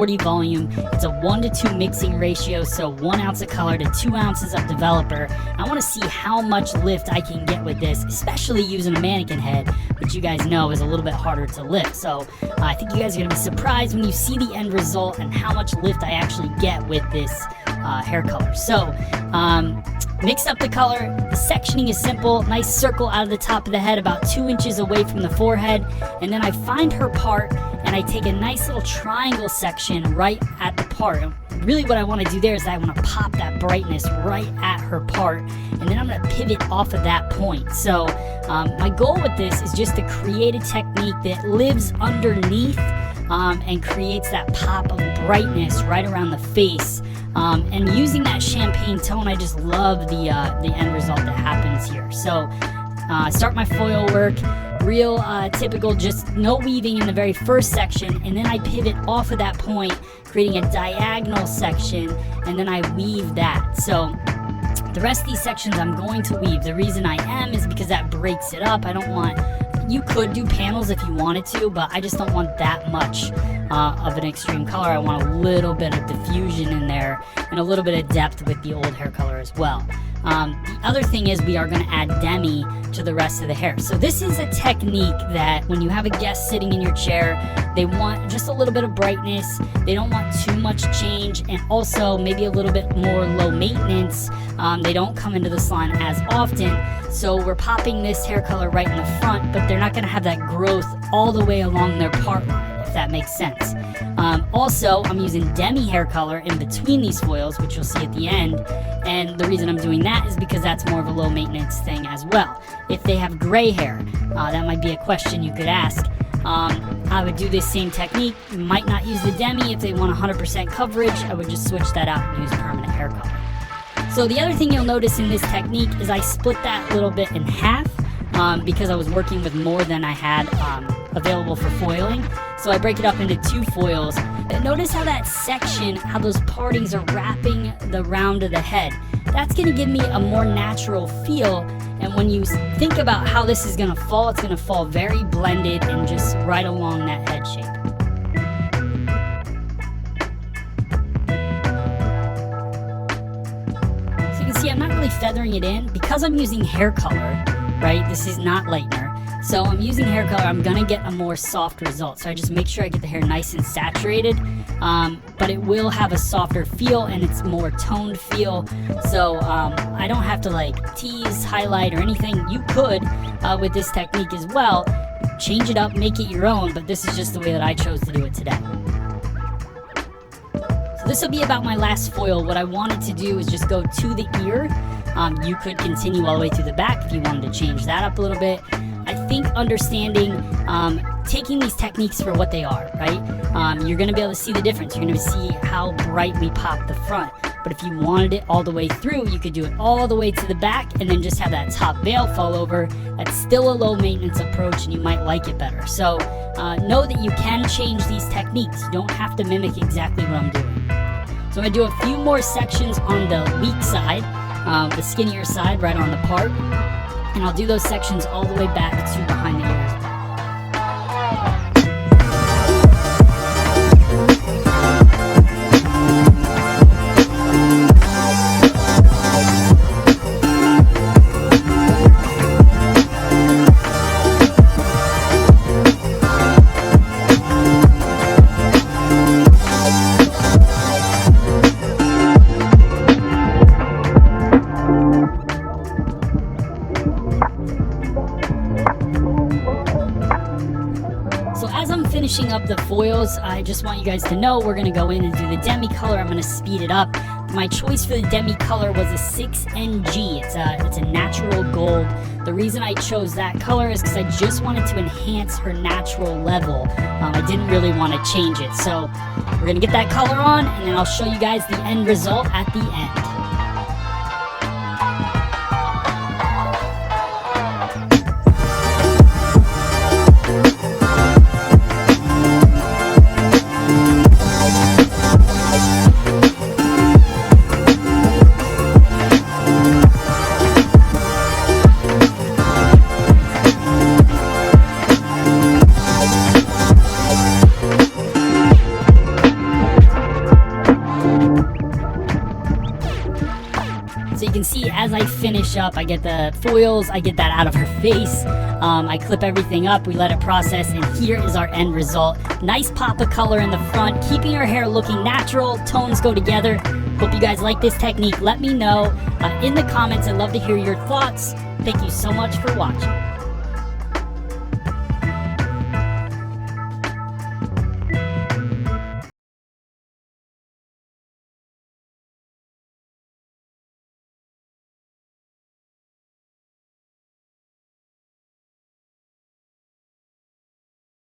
40 volume. It's a 1-to-2 mixing ratio, so 1 ounce of color to 2 ounces of developer. I want to see how much lift I can get with this, especially using a mannequin head, which you guys know is a little bit harder to lift. So I think you guys are going to be surprised when you see the end result and how much lift I actually get with this hair color. So mixed up the color. The sectioning is simple. Nice circle out of the top of the head, about 2 inches away from the forehead. And then I find her part and I take a nice little triangle section right at the part. And really what I want to do there is I want to pop that brightness right at her part. And then I'm going to pivot off of that point. So my goal with this is just to create a technique that lives underneath and creates that pop of brightness right around the face. And using that champagne tone, I just love the end result that happens here. So start my foil work, real typical, just no weaving in the very first section, and then I pivot off of that point, creating a diagonal section, and then I weave that. So the rest of these sections I'm going to weave. The reason I am is because that breaks it up. I don't want, you could do panels if you wanted to, but I just don't want that much of an extreme color. I want a little bit of diffusion in there and a little bit of depth with the old hair color as well. The other thing is we are going to add demi to the rest of the hair. So this is a technique that when you have a guest sitting in your chair, they want just a little bit of brightness. They don't want too much change, and also maybe a little bit more low maintenance. They don't come into the salon as often. So we're popping this hair color right in the front, but they're not going to have that growth all the way along their part line, if that makes sense. Also, I'm using demi hair color in between these foils, which you'll see at the end. And the reason I'm doing that is because that's more of a low maintenance thing as well. If they have gray hair, that might be a question you could ask. I would do this same technique. You might not use the demi if they want 100% coverage. I would just switch that out and use permanent hair color. So the other thing you'll notice in this technique is I split that little bit in half because I was working with more than I had available for foiling. So I break it up into 2 foils. And notice how that section, how those partings are wrapping the round of the head. That's going to give me a more natural feel. And when you think about how this is going to fall, it's going to fall very blended and just right along that head shape. So you can see I'm not really feathering it in because I'm using hair color, right? This is not lightener. So I'm using hair color, I'm gonna get a more soft result. So I just make sure I get the hair nice and saturated, but it will have a softer feel and it's more toned feel. So I don't have to like tease, highlight, or anything. You could with this technique as well. Change it up, make it your own, but this is just the way that I chose to do it today. So this will be about my last foil. What I wanted to do is just go to the ear. You could continue all the way through the back if you wanted to change that up a little bit. I think understanding, taking these techniques for what they are, right? You're going to be able to see the difference. You're going to see how bright we pop the front. But if you wanted it all the way through, you could do it all the way to the back and then just have that top veil fall over. That's still a low maintenance approach and you might like it better. So know that you can change these techniques. You don't have to mimic exactly what I'm doing. So I'm going to do a few more sections on the weak side, the skinnier side, right on the part. And I'll do those sections all the way back to behind the ears. Finishing up the foils, I just want you guys to know we're going to go in and do the demi color. I'm going to speed it up. My choice for the demi color was a 6NG. It's a natural gold. The reason I chose that color is because I just wanted to enhance her natural level. I didn't really want to change it. So we're going to get that color on and then I'll show you guys the end result at the end. see as I finish up, I get the foils, I get that out of her face. I clip everything up, we let it process, and here is our end result. Nice pop of color in the front, keeping her hair looking natural, tones go together. Hope you guys like this technique. Let me know in the comments. I'd love to hear your thoughts. Thank you so much for watching.